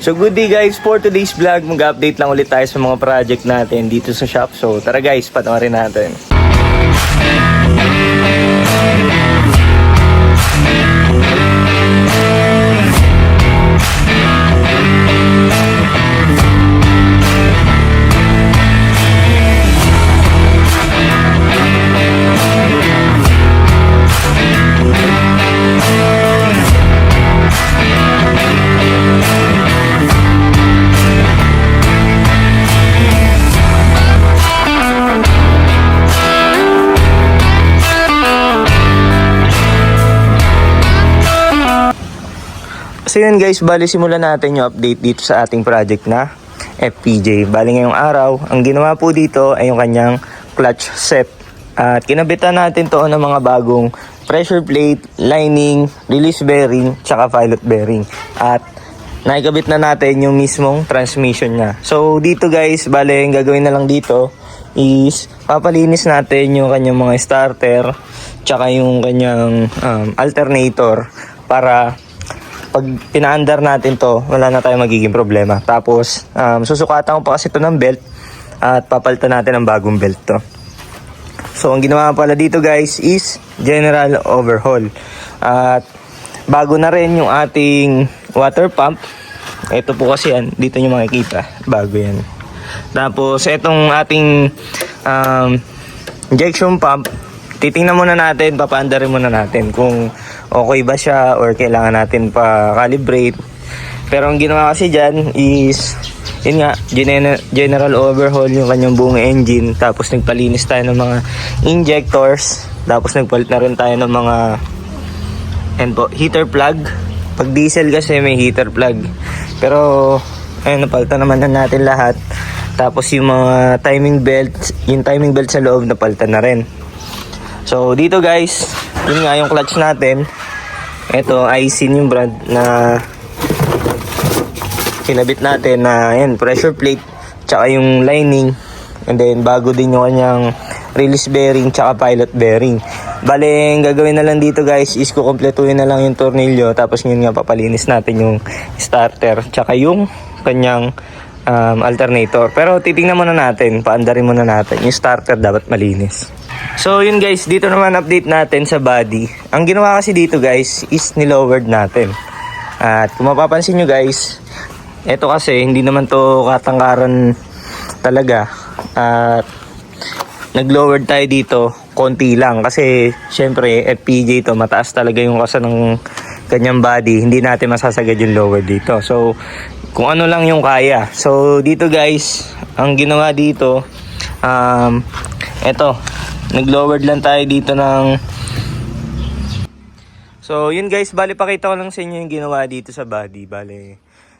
So good day guys, for today's vlog, mag-update lang ulit tayo sa mga project natin dito sa shop. So tara guys, panoorin natin. So yun guys, bali simulan natin yung update dito sa ating project na FPJ. Bali ngayong araw, ang ginawa po dito ay yung kanyang clutch set. At kinabitan natin to ng mga bagong pressure plate, lining, release bearing, tsaka pilot bearing. At naikabit na natin yung mismong transmission niya. So dito guys, bali yung gagawin na lang dito is papalinis natin yung kanyang mga starter, tsaka yung kanyang alternator para pag pinaandar natin to, wala na tayong magiging problema. Tapos, susukatan ko pa kasi ito ng belt at papalitan natin ng bagong belt to. So, ang ginawa pala dito guys is general overhaul. At bago na rin yung ating water pump. Ito po kasi yan, dito nyo makikita. Bago yan. Tapos, itong ating injection pump, titingnan muna natin, papaandarin muna natin kung okay ba siya or kailangan natin pa calibrate. Pero ang ginawa kasi dyan is yun nga, general overhaul yung kanyang buong engine. Tapos nagpalinis tayo ng mga injectors. Tapos nagpalit na rin tayo ng mga heater plug. Pag diesel kasi may heater plug. Pero ayun, napalitan naman na natin lahat. Tapos yung mga timing belt, yung timing belt sa loob napalitan na rin. So dito guys, yun nga yung clutch natin. Ito, Aisin yung brand na kinabit natin na yan, pressure plate, tsaka yung lining. And then bago din yung kanyang release bearing, tsaka pilot bearing. Bale, ang gagawin na lang dito guys is kukumpletuhin na lang yung tornilyo. Tapos yun nga, papalinis natin yung starter, tsaka yung kanyang alternator. Pero titingnan muna natin, paandarin muna natin. Yung starter dapat malinis. So yun guys, dito naman update natin sa body. Ang ginawa kasi dito guys is nilowered natin. At kung mapapansin nyo guys, ito kasi hindi naman to katangkaran talaga. At naglowered tayo dito konti lang. Kasi syempre FPJ to, mataas talaga yung kasa ng kanyang body. Hindi natin masasagad yung lower dito. So kung ano lang yung kaya. So dito guys, ang ginawa dito, eto, nag-lowered lang tayo dito ng... So yun guys, bali pakita ko lang sa inyo yung ginawa dito sa body. Bali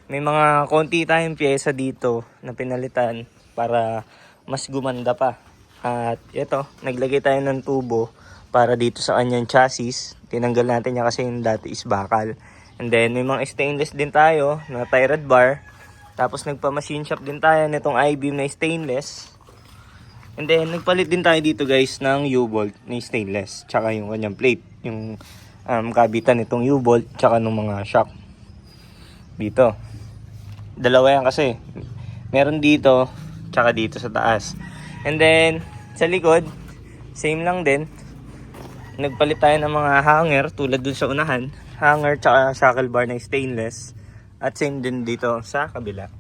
may mga konti tayong pyesa dito na pinalitan para mas gumanda pa. At ito, naglagay tayo ng tubo para dito sa kanyang chassis. Tinanggal natin niya kasi yung dati is bakal. And then may mga stainless din tayo na tie rod bar. Tapos nagpa-machine shop din tayo nitong I-beam na stainless. And then, nagpalit din tayo dito guys ng U-bolt na stainless. Tsaka yung kanyang plate. Yung kabitan nitong U-bolt. Tsaka ng mga shock. Dito. Dalawa yan kasi. Meron dito. Tsaka dito sa taas. And then, sa likod, same lang din. Nagpalit tayo ng mga hanger. Tulad dun sa unahan. Hanger tsaka shackle bar na stainless. At same din dito sa kabila.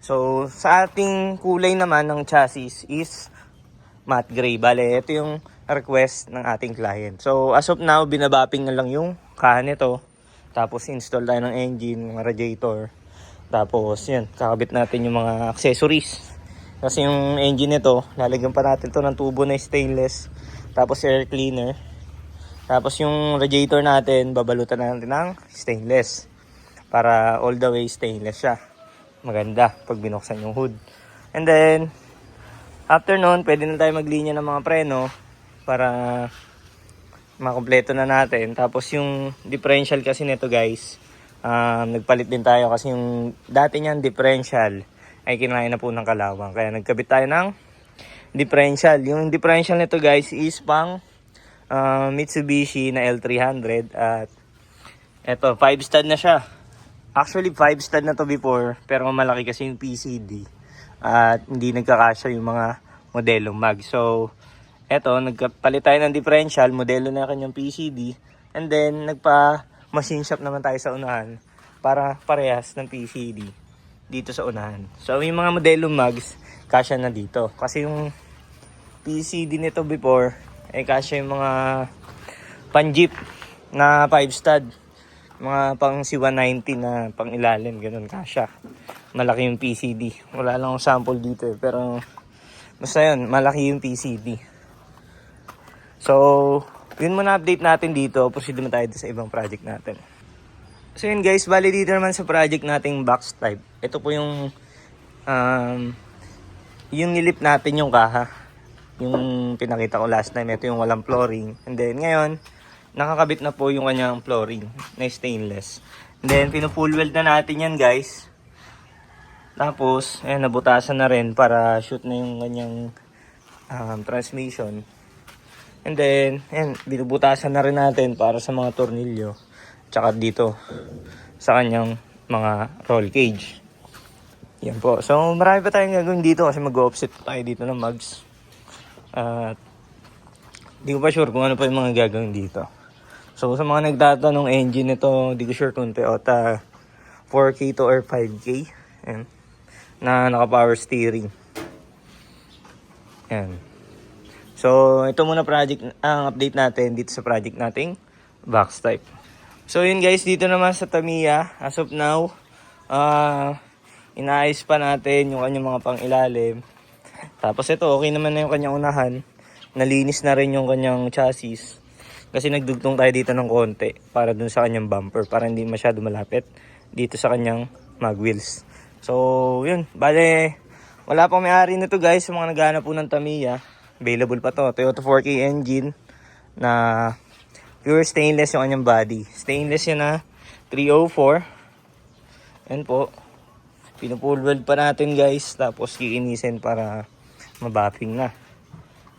So, sa ating kulay naman ng chassis is matte gray. Bale, ito yung request ng ating client. So, as of now, binabapping na lang yung kahan nito. Tapos, install tayo ng engine, mga radiator. Tapos, yan, kakabit natin yung mga accessories. Kasi yung engine nito, lalagyan pa natin to ng tubo na stainless. Tapos, air cleaner. Tapos, yung radiator natin, babalutan natin ng stainless. Para all the way stainless siya. Maganda pag binuksan yung hood. And then after nun, pwede na tayo maglinya ng mga preno para makompleto na natin. Tapos yung differential kasi nito guys, nagpalit din tayo kasi yung dati niyan differential ay kinain na po ng kalawang. Kaya nagkabit tayo ng differential. Yung differential nito guys is pang Mitsubishi na L300 at eto 5 stud na siya. Actually 5 stud na to before, pero malaki kasi yung PCD at hindi nagkakasya yung mga modelong mag. So eto, nagpalit tayo ng differential, modelo na kanyang PCD, and then nagpa machine shop naman tayo sa unahan para parehas ng PCD dito sa unahan. So yung mga modelong mags kasya na dito kasi yung PCD nito before ay kasya yung mga pan-jeep na 5 stud, mga pang C190 na pang ilalim, ganun kasya. Malaki yung PCD. Wala lang akong sample dito pero basta yun, malaki yung PCD. So, yun muna update natin dito. Proceed naman tayo sa ibang project natin. So yun guys, bali dito naman sa project nating box type. Ito po yung nilip natin yung kaha. Yung pinakita ko last time, ito yung walang flooring. And then ngayon, nakakabit na po yung kanyang flooring na stainless. And then pinufull weld na natin yan guys. Tapos, ayan, nabutasan na rin para shoot na yung kanyang transmission. And then, ayan, binubutasan na rin natin para sa mga tornilyo. Tsaka dito sa kanyang mga roll cage. Yan po. So, marami pa tayong gagawin dito kasi mag-offset tayo dito ng mags. At di ko pa sure kung ano pa yung mga gagawin dito. So, sa mga nagtatanong engine nito, di ko sure kung Toyota 4K to or 5K. Ayan. Na naka-power steering. Ayan. So, ito muna project, ang update natin dito sa project nating box type. So, yun guys, dito naman sa Tamiya, as of now, inaayos pa natin yung kanyang mga pang-ilalim. Tapos ito, okay naman na yung kanyang unahan. Nalinis na rin yung kanyang chassis. Kasi nagdugtong tayo dito ng konti para dun sa kanyang bumper, para hindi masyado malapit dito sa kanyang mag wheels. So, yun. Bale, wala pang may-ari nito guys, sa mga naghahanap po ng Tamiya. Available pa to. Toyota 4K engine na pure stainless yung kanyang body. Stainless yan na 304. Yan po. Pinupull weld pa natin guys. Tapos kiinisin para mabapping na.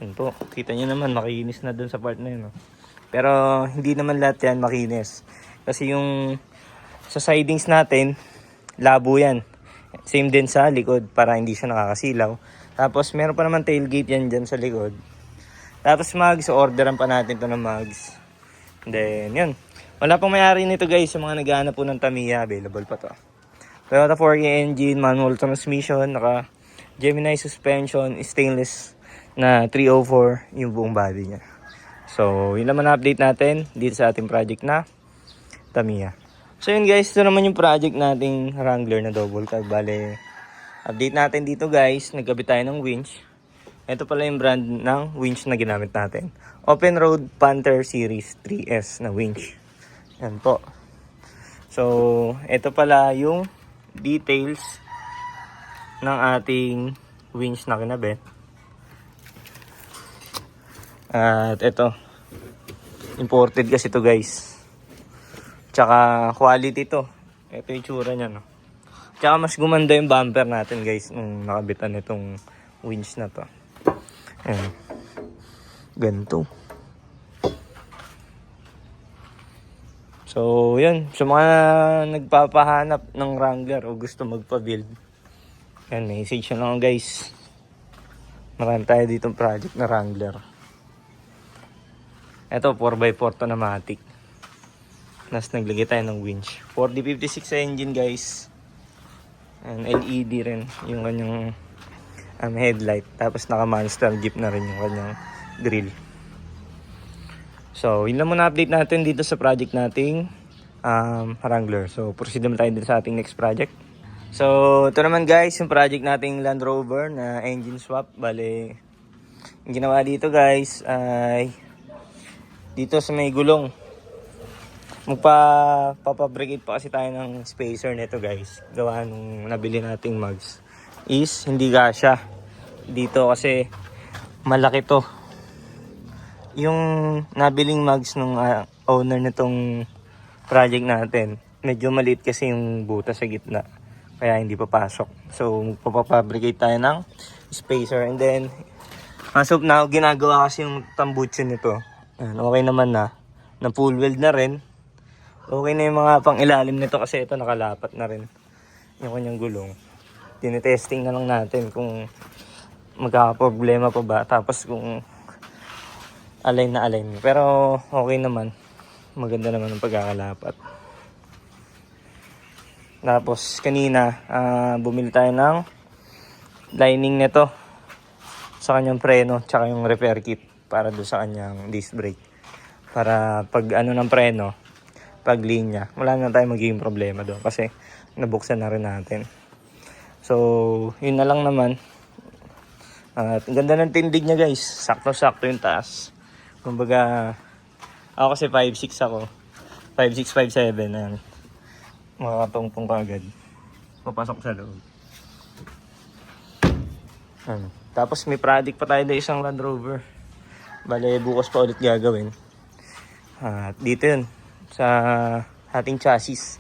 Yan po. Kita nyo naman makinis na dun sa part na yun. Pero hindi naman lahat yan makinis. Kasi yung sa sidings natin, labo yan. Same din sa likod para hindi siya nakakasilaw. Tapos meron pa naman tailgate yan dyan sa likod. Tapos mags, orderan pa natin to ng mags. Then yun. Wala pang may-ari nito guys. Sa mga naghahanap po ng Tamiya, available pa to. Toyota 4K engine, manual transmission, naka Gemini suspension, stainless na 304 yung buong body niya. So, yun naman update natin dito sa ating project na Tamiya. So yun guys, ito naman yung project nating Wrangler na double cab. Bale, update natin dito guys, nagkabit tayo ng winch. Ito pala yung brand ng winch na ginamit natin. Open Road Panther Series 3S na winch. Yan po. So, ito pala yung details ng ating winch na kinabit. At ito, imported kasi ito guys. Tsaka quality to. Ito yung tsura niya, no. Tsaka mas gumanda yung bumper natin guys nung nakabitan itong winch na to. Ayan. Ganito. So, yun. Sa mga nagpapahanap ng Wrangler o gusto magpa-build, yan, message nyo lang guys. Marami tayo ditong project na Wrangler. Ito, 4x4 to na matic. Nas naglagay tayo ng winch. 4056 engine guys. And LED rin yung kanyang headlight. Tapos naka monster jeep na rin yung kanyang grill. So, yun lang muna update natin dito sa project nating Wrangler. So, proceed naman tayo din sa ating next project. So, ito naman guys, yung project nating Land Rover na engine swap. Bale, yung ginawa dito guys ay dito sa may gulong. Magpapabricate pa kasi tayo ng spacer nito guys. Gawa nung nabili nating mags. Is hindi kasya dito kasi malaki to. Yung nabiling mags nung owner nitong project natin, medyo maliit kasi yung butas sa gitna. Kaya hindi papasok. So, magpapabricate tayo ng spacer. And then, as of now, ginagawa kasi yung tambucho nito. Okay naman na. Na full weld na rin. Okay na yung mga pang ilalim nito kasi ito nakalapat na rin yung kanyang gulong. Tinitesting na lang natin kung magkakaproblema pa ba. Tapos kung align na align. Pero okay naman. Maganda naman ang pagkakalapat. Tapos kanina bumili tayo ng lining nito sa kanyang preno tsaka yung repair kit para doon sa kanyang disc brake. Para pag ano ng preno, pag linya, wala na tayong magiging problema doon kasi nabuksan na rin natin. So, yun na lang naman. At ang ganda ng tindig niya guys. Sakto-sakto yung taas. Kumbaga, ako kasi 5'6 ako. 5'6", 5'7". Ayan. Makakatungtong ka agad. Papasok sa loob. Ayan. Tapos may product pa tayo na isang Land Rover. Bale, bukas pa ulit gagawin. At dito yun. Sa ating chassis.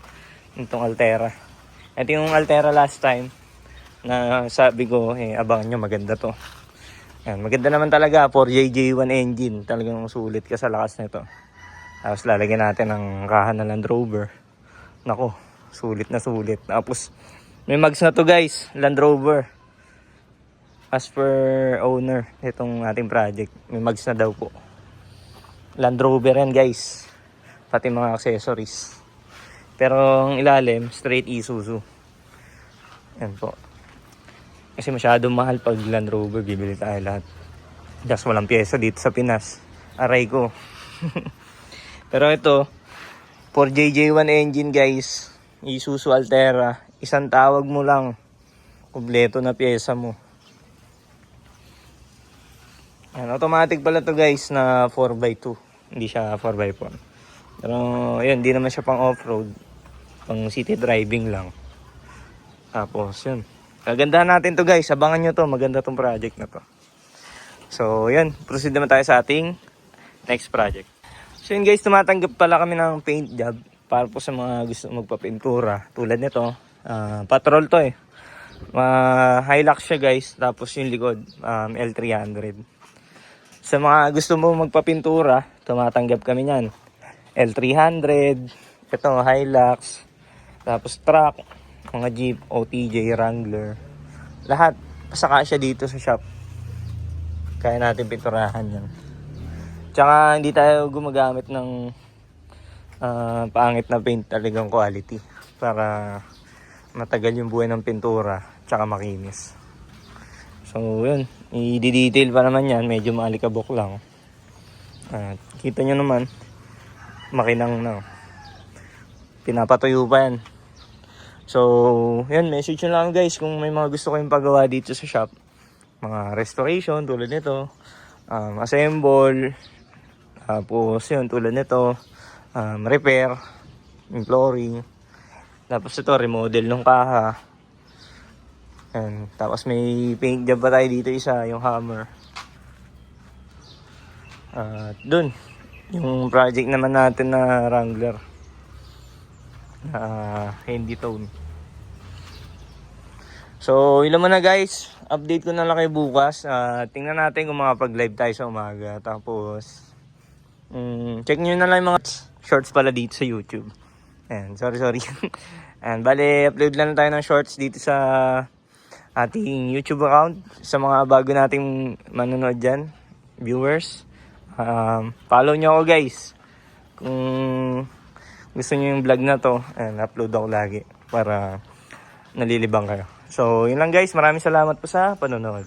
Itong Altera. Ito yung Altera last time. Na sabi ko, abangan nyo, maganda to. Ayan, maganda naman talaga. 4JJ1 engine. Talagang sulit ka sa lakas nito. Tapos lalagyan natin ng kahan na Land Rover. Nako, sulit na sulit. Tapos, may mags na to guys. Land Rover. As per owner, itong ating project. May mags na daw po. Land Rover yan guys. Pati mga accessories. Pero ang ilalim, straight Isuzu. Yan po. Kasi masyadong mahal pag Land Rover, bibili tayo lahat. Just walang pyesa dito sa Pinas. Aray ko. Pero ito, 4JJ1 engine guys. Isuzu Altera. Isang tawag mo lang. Kompleto na pyesa mo. Yan, automatic pala to guys na 4x2. Hindi siya 4x4. Pero yun, hindi naman siya pang off-road. Pang city driving lang. Tapos yun. Kagandahan natin to guys. Abangan nyo to. Maganda tong project na to. So yun. Proceed naman tayo sa ating next project. So yun guys. Tumatanggap pala kami ng paint job. Para po sa mga gusto magpapintura. Tulad nito. Patrol to eh. Hilux siya guys. Tapos yung likod. L300. Sa mga gusto mo magpapintura. Tumatanggap kami nyan. L300, ito Hilux, tapos truck, mga Jeep, OTJ, Wrangler. Lahat, pasaka siya dito sa shop. Kaya natin pinturahan yan. Tsaka hindi tayo gumagamit ng pangit na paint, talagang quality. Para matagal yung buhay ng pintura, tsaka makinis. So yun, i-detail pa naman yan, medyo maalikabok lang. Kita nyo naman, makinang na. Pinapatuyo pa yan. So, yan, message nyo lang guys kung may mga gusto kayong pagawa dito sa shop. Mga restoration, tulad nito. Assemble. Tapos, yun, tulad nito. Repair. Yung flooring. Tapos ito, remodel ng kaha. Yan. Tapos may paint job pa tayo dito isa, yung hammer. Dun. Yung project naman natin na Wrangler. Handy tone. So, ilan mo na guys. Update ko na lang kayo bukas. Tingnan natin kung makapag-live tayo sa umaga. Tapos, check nyo na lang yung mga shorts pala dito sa YouTube. Ayan, sorry. And bale, upload lang tayo ng shorts dito sa ating YouTube account. Sa mga bago nating manonood dyan, viewers. Follow nyo ako guys kung gusto nyo yung vlog na to, and upload ako lagi para nalilibang kayo. So yun lang guys, maraming salamat po sa panonood.